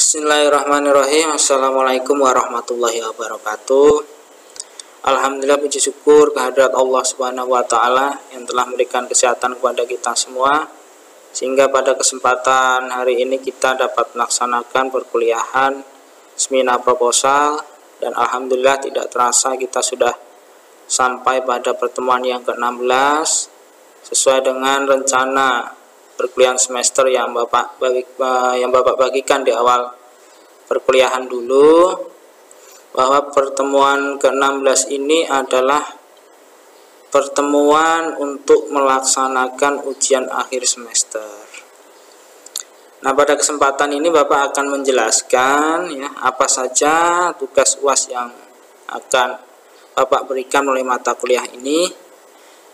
Bismillahirrahmanirrahim. Assalamualaikum warahmatullahi wabarakatuh. Alhamdulillah, puji syukur kehadirat Allah Subhanahu wa Ta'ala yang telah memberikan kesehatan kepada kita semua, sehingga pada kesempatan hari ini kita dapat melaksanakan perkuliahan seminar proposal. Dan alhamdulillah tidak terasa kita sudah sampai pada pertemuan yang ke-16 sesuai dengan rencana perkuliahan semester yang Bapak bagikan di awal perkuliahan dulu, bahwa pertemuan ke-16 ini adalah pertemuan untuk melaksanakan ujian akhir semester. Nah, pada kesempatan ini Bapak akan menjelaskan ya apa saja tugas UAS yang akan Bapak berikan melalui mata kuliah ini.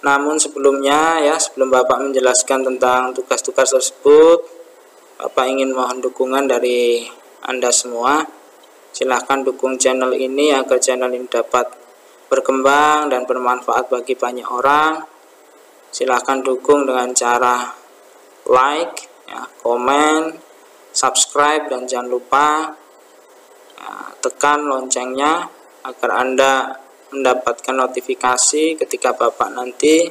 Namun sebelumnya sebelum Bapak menjelaskan tentang tugas-tugas tersebut, Bapak ingin mohon dukungan dari Anda semua. Silahkan dukung channel ini agar channel ini dapat berkembang dan bermanfaat bagi banyak orang. Silahkan dukung dengan cara like, komen, subscribe, dan jangan lupa tekan loncengnya agar Anda mendapatkan notifikasi ketika Bapak nanti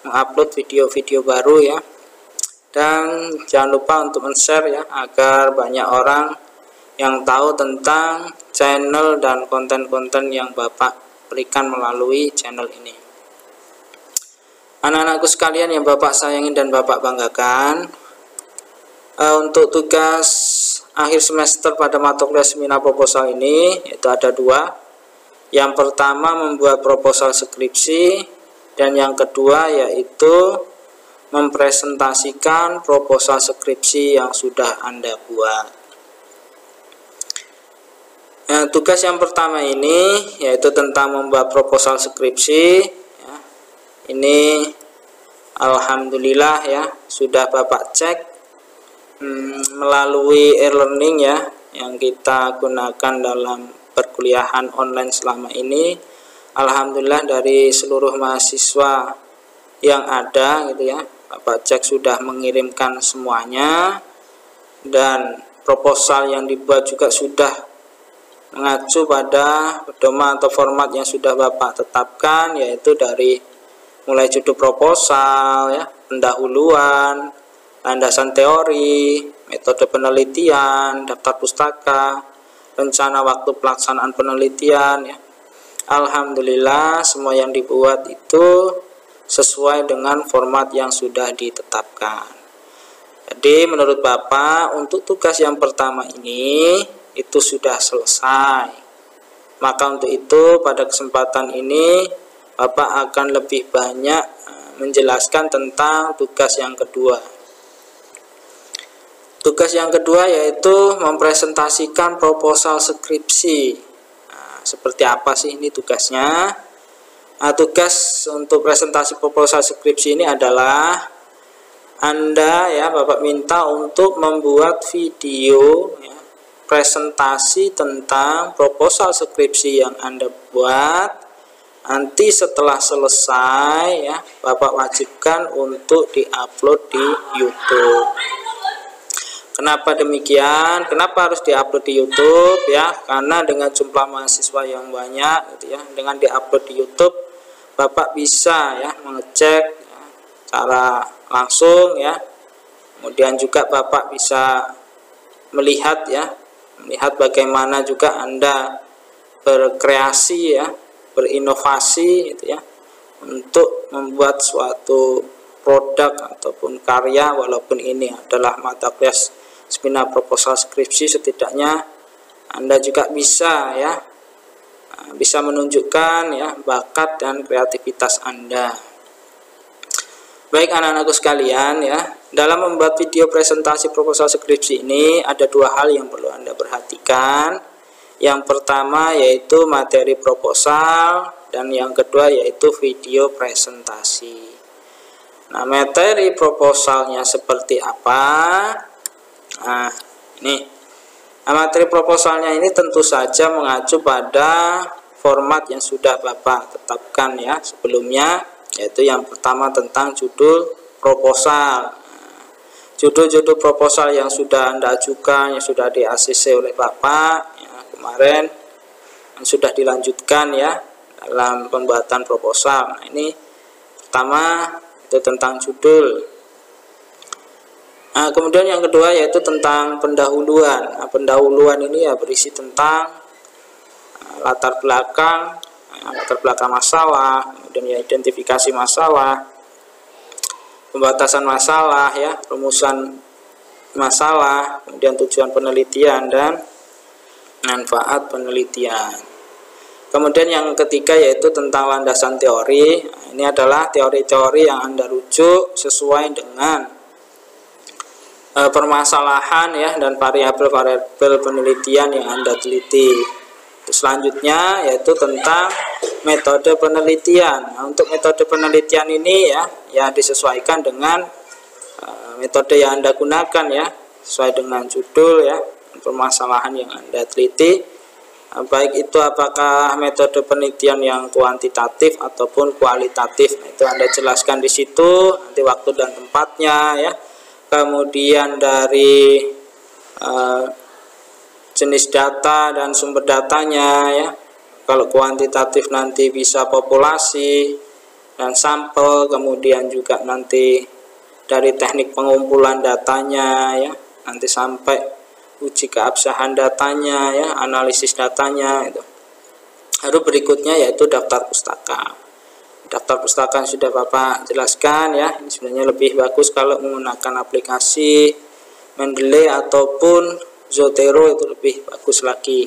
mengupload video-video baru ya. Dan jangan lupa untuk men-share agar banyak orang yang tahu tentang channel dan konten-konten yang Bapak berikan melalui channel ini. Anak-anakku sekalian yang Bapak sayangi dan Bapak banggakan, untuk tugas akhir semester pada mata kuliah seminar proposal ini yaitu ada dua. Yang pertama membuat proposal skripsi, dan yang kedua yaitu mempresentasikan proposal skripsi yang sudah Anda buat. Nah, tugas yang pertama ini yaitu tentang membuat proposal skripsi. Ini alhamdulillah sudah Bapak cek melalui e-learning yang kita gunakan dalam perkuliahan online selama ini. Alhamdulillah dari seluruh mahasiswa yang ada Bapak cek sudah mengirimkan semuanya, dan proposal yang dibuat juga sudah mengacu pada pedoman atau format yang sudah Bapak tetapkan, yaitu dari mulai judul proposal, pendahuluan, landasan teori, metode penelitian, daftar pustaka, rencana waktu pelaksanaan penelitian. Alhamdulillah semua yang dibuat itu sesuai dengan format yang sudah ditetapkan. Jadi menurut Bapak untuk tugas yang pertama ini itu sudah selesai. Maka untuk itu pada kesempatan ini Bapak akan lebih banyak menjelaskan tentang tugas yang kedua. Tugas yang kedua yaitu mempresentasikan proposal skripsi. Nah, seperti apa sih ini tugasnya? Nah, tugas untuk presentasi proposal skripsi ini adalah Anda Bapak minta untuk membuat video presentasi tentang proposal skripsi yang Anda buat. Nanti setelah selesai Bapak wajibkan untuk diupload di YouTube. Kenapa demikian? Kenapa harus diupload di YouTube Karena dengan jumlah mahasiswa yang banyak dengan diupload di YouTube Bapak bisa mengecek secara langsung Kemudian juga Bapak bisa melihat bagaimana juga Anda berkreasi berinovasi untuk membuat suatu produk ataupun karya, walaupun ini adalah mata kuliah seminar proposal skripsi. Setidaknya Anda juga bisa bisa menunjukkan bakat dan kreativitas Anda. Baik anak-anakku sekalian dalam membuat video presentasi proposal skripsi ini ada dua hal yang perlu Anda perhatikan. Yang pertama yaitu materi proposal, dan yang kedua yaitu video presentasi. Nah, materi proposalnya seperti apa? Nah, materi proposalnya ini tentu saja mengacu pada format yang sudah Bapak tetapkan sebelumnya, yaitu yang pertama tentang judul proposal. judul-judul proposal yang sudah Anda ajukan, yang sudah di ACC oleh Bapak ya, kemarin, yang sudah dilanjutkan ya dalam pembuatan proposal. Nah, ini pertama itu tentang judul. Nah, kemudian yang kedua yaitu tentang pendahuluan. Nah, pendahuluan ini ya berisi tentang latar belakang masalah, kemudian ya identifikasi masalah, pembatasan masalah ya, rumusan masalah, kemudian tujuan penelitian dan manfaat penelitian. Kemudian yang ketiga yaitu tentang landasan teori. Nah, ini adalah teori-teori yang Anda rujuk sesuai dengan permasalahan ya dan variabel-variabel penelitian yang Anda teliti. Selanjutnya yaitu tentang metode penelitian. Nah, untuk metode penelitian ini ya disesuaikan dengan metode yang Anda gunakan ya, sesuai dengan judul ya, permasalahan yang Anda teliti. Baik itu apakah metode penelitian yang kuantitatif ataupun kualitatif. Nah, itu Anda jelaskan di situ, nanti waktu dan tempatnya ya. Kemudian dari jenis data dan sumber datanya ya. Kalau kuantitatif nanti bisa populasi dan sampel, kemudian juga nanti dari teknik pengumpulan datanya ya, nanti sampai uji keabsahan datanya ya, analisis datanya itu. Lalu berikutnya yaitu daftar pustaka. Daftar pustaka yang sudah Bapak jelaskan ya, ini sebenarnya lebih bagus kalau menggunakan aplikasi Mendeley ataupun Zotero, itu lebih bagus lagi.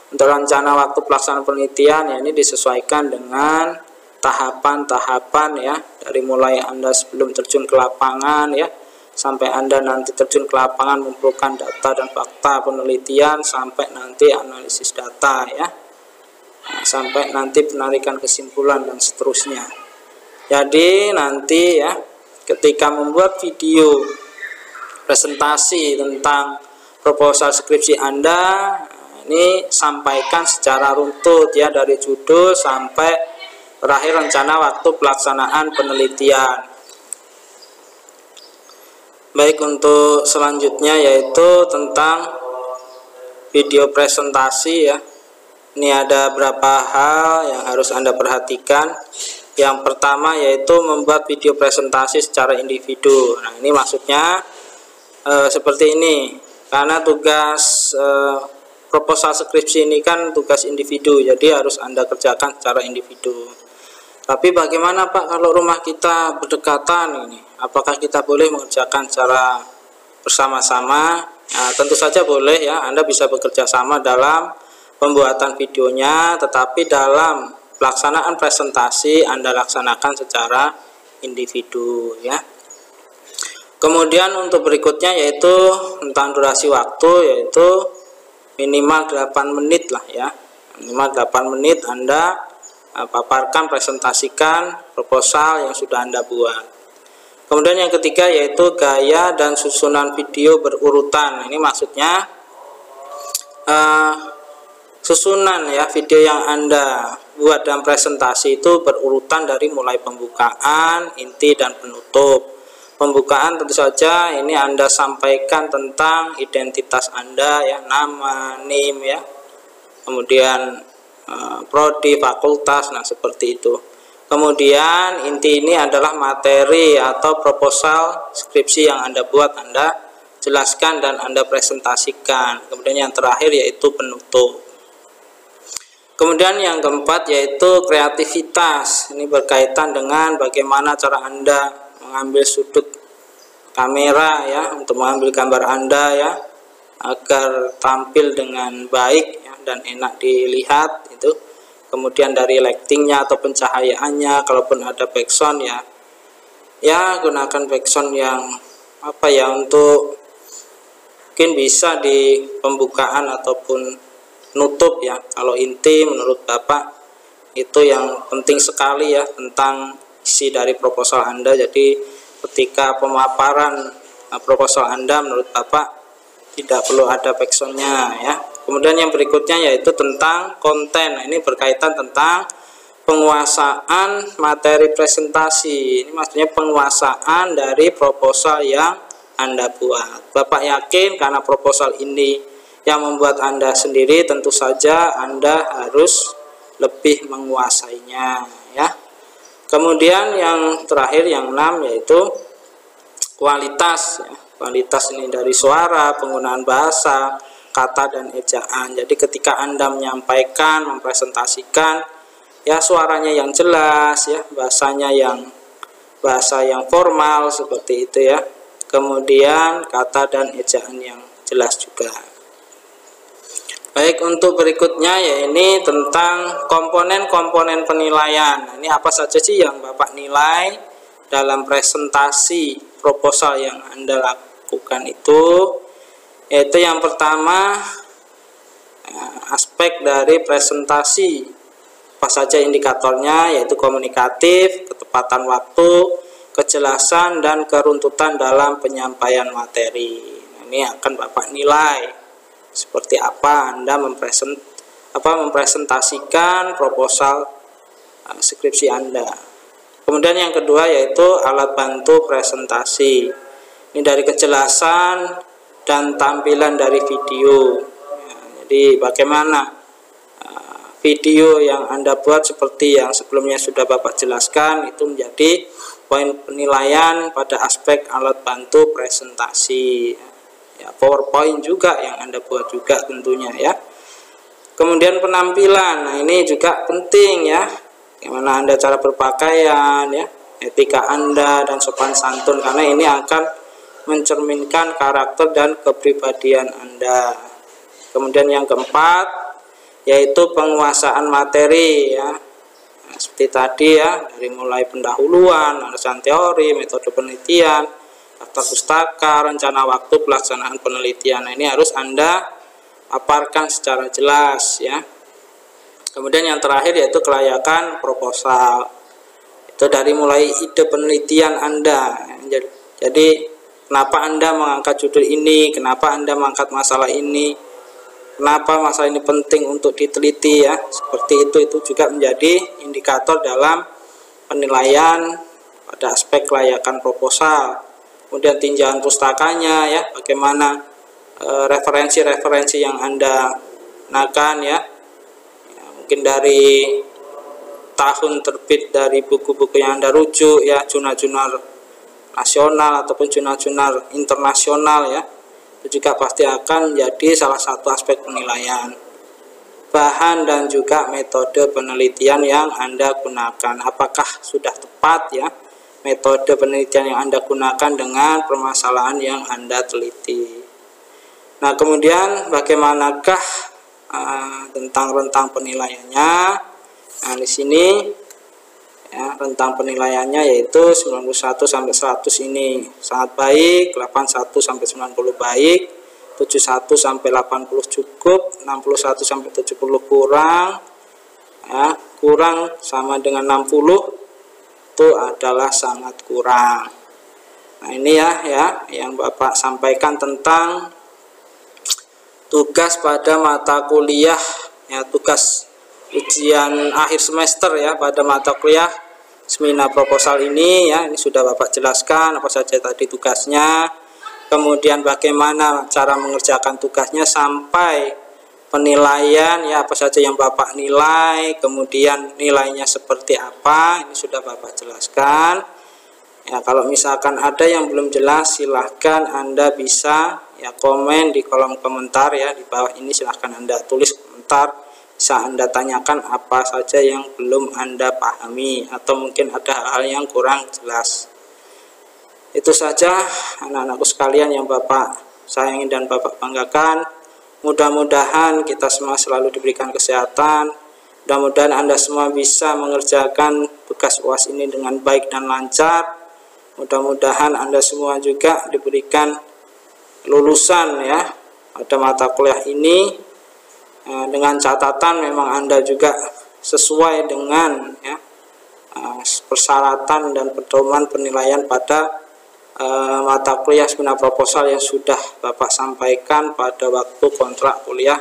Untuk rencana waktu pelaksanaan penelitian ya, ini disesuaikan dengan tahapan-tahapan ya, dari mulai Anda sebelum terjun ke lapangan ya, sampai Anda nanti terjun ke lapangan mengumpulkan data dan fakta penelitian, sampai nanti analisis data ya, nah, sampai nanti penarikan kesimpulan dan seterusnya. Jadi nanti ya, ketika membuat video presentasi tentang proposal skripsi Anda, ini sampaikan secara runtut ya, dari judul sampai terakhir rencana waktu pelaksanaan penelitian. Baik, untuk selanjutnya yaitu tentang video presentasi ya. Ini ada beberapa hal yang harus Anda perhatikan. Yang pertama yaitu membuat video presentasi secara individu. Nah, ini maksudnya seperti ini. Karena tugas proposal skripsi ini kan tugas individu, jadi harus Anda kerjakan secara individu. Tapi bagaimana Pak kalau rumah kita berdekatan ini? Apakah kita boleh mengerjakan secara bersama-sama? Nah, tentu saja boleh ya, Anda bisa bekerja sama dalam pembuatan videonya, tetapi dalam pelaksanaan presentasi Anda laksanakan secara individu ya. Kemudian untuk berikutnya yaitu tentang durasi waktu, yaitu minimal 8 menit lah ya. Minimal 8 menit Anda paparkan, presentasikan proposal yang sudah Anda buat. Kemudian yang ketiga yaitu gaya dan susunan video berurutan. Ini maksudnya susunan ya video yang Anda buat dalam presentasi itu berurutan dari mulai pembukaan, inti dan penutup. Pembukaan tentu saja ini Anda sampaikan tentang identitas Anda ya, nama, NIM ya, kemudian prodi, fakultas, nah seperti itu. Kemudian inti ini adalah materi atau proposal skripsi yang Anda buat, Anda jelaskan dan Anda presentasikan. Kemudian yang terakhir yaitu penutup. Kemudian yang keempat yaitu kreativitas. Ini berkaitan dengan bagaimana cara Anda mengambil sudut kamera ya, untuk mengambil gambar Anda ya, agar tampil dengan baik ya, dan enak dilihat itu. Kemudian dari lightingnya atau pencahayaannya, kalaupun ada background ya gunakan background yang apa ya, untuk mungkin bisa di pembukaan ataupun nutup ya. Kalau inti menurut Bapak itu yang penting sekali ya tentang isi dari proposal Anda. Jadi ketika pemaparan proposal Anda menurut Bapak tidak perlu ada backsoundnya ya. Kemudian yang berikutnya yaitu tentang konten. Ini berkaitan tentang penguasaan materi presentasi. Ini maksudnya penguasaan dari proposal yang Anda buat. Bapak yakin karena proposal ini yang membuat Anda sendiri, tentu saja Anda harus lebih menguasainya ya. Kemudian yang terakhir yang 6 yaitu kualitas ya. Kualitas ini dari suara, penggunaan bahasa, kata dan ejaan. Jadi ketika Anda menyampaikan, mempresentasikan ya, suaranya yang jelas ya, bahasanya yang bahasa yang formal seperti itu ya. Kemudian kata dan ejaan yang jelas juga. Baik, untuk berikutnya ya ini tentang komponen-komponen penilaian. Ini apa saja sih yang Bapak nilai dalam presentasi proposal yang Anda lakukan itu? Yaitu yang pertama aspek dari presentasi. Apa saja indikatornya? Yaitu komunikatif, ketepatan waktu, kejelasan dan keruntutan dalam penyampaian materi. Ini akan Bapak nilai seperti apa Anda mempresentasikan proposal skripsi Anda. Kemudian yang kedua yaitu alat bantu presentasi. Ini dari kejelasan dan tampilan dari video. Jadi bagaimana video yang Anda buat seperti yang sebelumnya sudah Bapak jelaskan, itu menjadi poin penilaian pada aspek alat bantu presentasi. Ya, PowerPoint juga yang Anda buat juga tentunya ya. Kemudian penampilan, nah ini juga penting ya, bagaimana Anda cara berpakaian ya, etika Anda dan sopan santun, karena ini akan mencerminkan karakter dan kepribadian Anda. Kemudian yang keempat yaitu penguasaan materi ya. Nah, seperti tadi ya, dari mulai pendahuluan, alasan teori, metode penelitian, daftar pustaka, rencana waktu pelaksanaan penelitian. Nah, ini harus Anda paparkan secara jelas ya. Kemudian yang terakhir yaitu kelayakan proposal. Itu dari mulai ide penelitian Anda. Jadi kenapa Anda mengangkat judul ini, kenapa Anda mengangkat masalah ini, kenapa masalah ini penting untuk diteliti ya. Seperti itu juga menjadi indikator dalam penilaian pada aspek kelayakan proposal. Kemudian tinjauan pustakanya ya, bagaimana referensi-referensi yang Anda gunakan ya. Mungkin dari tahun terbit dari buku-buku yang Anda rujuk ya, jurnal-jurnal nasional ataupun jurnal-jurnal internasional ya. Itu juga pasti akan menjadi salah satu aspek penilaian. Bahan dan juga metode penelitian yang Anda gunakan, apakah sudah tepat ya metode penelitian yang Anda gunakan dengan permasalahan yang Anda teliti. Nah, kemudian bagaimanakah tentang rentang penilaiannya? Nah, di sini ya, rentang penilaiannya yaitu 91 sampai 100 ini sangat baik, 81 sampai 90 baik, 71 sampai 80 cukup, 61 sampai 70 kurang. Ya, kurang sama dengan 60 itu adalah sangat kurang. Nah, ini ya yang Bapak sampaikan tentang tugas pada mata kuliah ya, tugas ujian akhir semester ya pada mata kuliah seminar proposal ini ya. Ini sudah Bapak jelaskan apa saja tadi tugasnya, kemudian bagaimana cara mengerjakan tugasnya sampai penilaian ya, apa saja yang Bapak nilai, kemudian nilainya seperti apa, ini sudah Bapak jelaskan ya. Kalau misalkan ada yang belum jelas, silahkan Anda bisa ya komen di kolom komentar ya, di bawah ini silahkan Anda tulis komentar, bisa Anda tanyakan apa saja yang belum Anda pahami atau mungkin ada hal-hal yang kurang jelas. Itu saja anak-anakku sekalian yang Bapak sayangi dan Bapak banggakan. Mudah-mudahan kita semua selalu diberikan kesehatan. Mudah-mudahan Anda semua bisa mengerjakan tugas UAS ini dengan baik dan lancar. Mudah-mudahan Anda semua juga diberikan lulusan ya pada mata kuliah ini, dengan catatan memang Anda juga sesuai dengan ya persyaratan dan pedoman penilaian pada mata kuliah seminar proposal yang sudah Bapak sampaikan pada waktu kontrak kuliah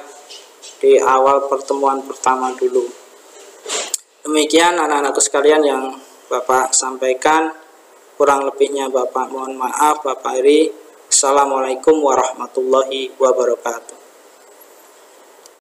di awal pertemuan pertama dulu. Demikian anak-anakku sekalian yang Bapak sampaikan, kurang lebihnya Bapak mohon maaf. Bapak Iri, Assalamualaikum warahmatullahi wabarakatuh.